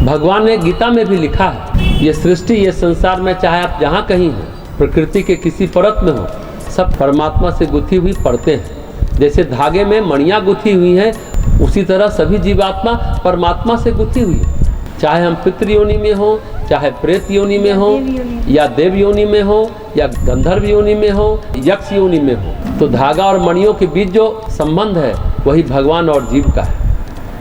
भगवान ने गीता में भी लिखा है, ये सृष्टि, ये संसार में चाहे आप जहाँ कहीं हो, प्रकृति के किसी परत में हो, सब परमात्मा से गुथी हुई परतें हैं। जैसे धागे में मणियाँ गुथी हुई हैं, उसी तरह सभी जीवात्मा परमात्मा से गुथी हुई है। चाहे हम पितृ योनि में हो, चाहे प्रेत योनि में हो, या देव योनि में हो, या गंधर्व योनि में हो, यक्ष योनि में हो, तो धागा और मणियों के बीच जो संबंध है वही भगवान और जीव का है।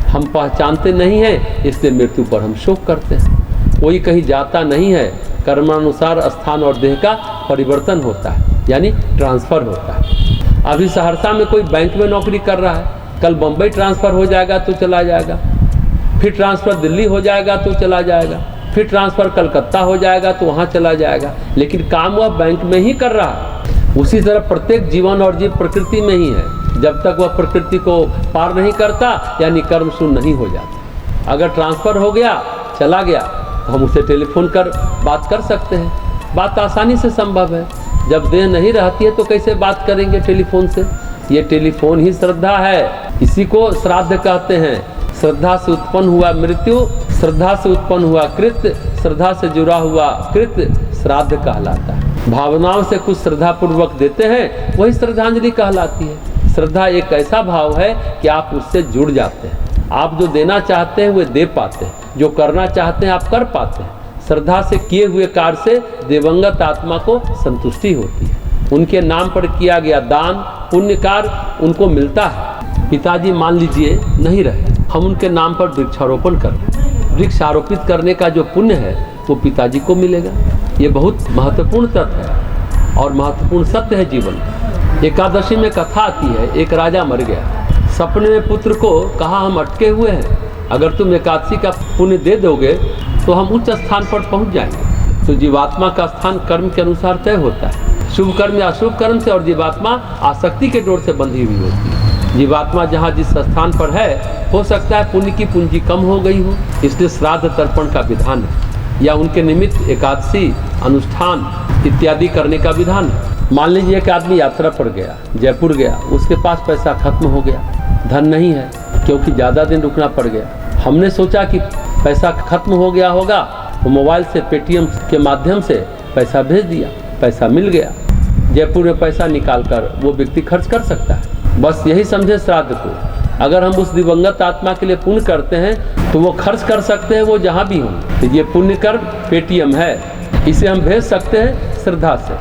हम पहचानते नहीं हैं, इसलिए मृत्यु पर हम शोक करते हैं। कोई कहीं जाता नहीं है, कर्मानुसार स्थान और देह का परिवर्तन होता है, यानी ट्रांसफ़र होता है। अभी सहरसा में कोई बैंक में नौकरी कर रहा है, कल बम्बई ट्रांसफ़र हो जाएगा तो चला जाएगा, फिर ट्रांसफ़र दिल्ली हो जाएगा तो चला जाएगा, फिर ट्रांसफ़र कलकत्ता हो जाएगा तो वहाँ चला जाएगा, लेकिन काम वह बैंक में ही कर रहा है। उसी तरह प्रत्येक जीवन और जीव प्रकृति में ही है। जब तक वह प्रकृति को पार नहीं करता, यानी कर्म शून्य नहीं हो जाता। अगर ट्रांसफ़र हो गया, चला गया, तो हम उसे टेलीफोन कर बात कर सकते हैं। बात आसानी से संभव है। जब देह नहीं रहती है तो कैसे बात करेंगे टेलीफोन से? ये टेलीफोन ही श्रद्धा है। इसी को श्राद्ध कहते हैं। श्रद्धा से उत्पन्न हुआ मृत्यु, श्रद्धा से उत्पन्न हुआ कृत्य, श्रद्धा से जुड़ा हुआ कृत्य श्राद्ध कहलाता है। भावनाओं से कुछ श्रद्धा पूर्वक देते हैं, वही श्रद्धांजलि कहलाती है। श्रद्धा एक ऐसा भाव है कि आप उससे जुड़ जाते हैं। आप जो देना चाहते हैं वे दे पाते हैं, जो करना चाहते हैं आप कर पाते हैं। श्रद्धा से किए हुए कार्य से दिवंगत आत्मा को संतुष्टि होती है। उनके नाम पर किया गया दान पुण्य कार्य उनको मिलता है। पिताजी मान लीजिए नहीं रहे, हम उनके नाम पर वृक्षारोपण कर दें। वृक्ष आरोपित करने का जो पुण्य है वो पिताजी को मिलेगा। ये बहुत महत्वपूर्ण तथ्य है और महत्वपूर्ण सत्य है जीवन में। एकादशी में कथा आती है, एक राजा मर गया। सपने में पुत्र को कहा, हम अटके हुए हैं, अगर तुम एकादशी का पुण्य दे दोगे तो हम उच्च स्थान पर पहुंच जाएंगे। तो जीवात्मा का स्थान कर्म के अनुसार तय होता है। शुभ कर्म या अशुभ कर्म से, और जीवात्मा आसक्ति के डोर से बंधी हुई होती है। जीवात्मा जहाँ जिस स्थान पर है, हो सकता है पुण्य की पूंजी कम हो गई हो, इसलिए श्राद्ध तर्पण का विधान है, या उनके निमित्त एकादशी अनुष्ठान इत्यादि करने का विधान है। मान लीजिए कि आदमी यात्रा पर गया, जयपुर गया, उसके पास पैसा खत्म हो गया, धन नहीं है क्योंकि ज़्यादा दिन रुकना पड़ गया। हमने सोचा कि पैसा खत्म हो गया होगा, तो मोबाइल से पेटीएम के माध्यम से पैसा भेज दिया, पैसा मिल गया। जयपुर में पैसा निकाल कर वो व्यक्ति खर्च कर सकता है। बस यही समझे श्राद्ध को। अगर हम उस दिवंगत आत्मा के लिए पुण्य करते हैं तो वो खर्च कर सकते हैं, वो जहाँ भी हों। तो ये पुण्य कर्म पेटीएम है, इसे हम भेज सकते हैं श्रद्धा से।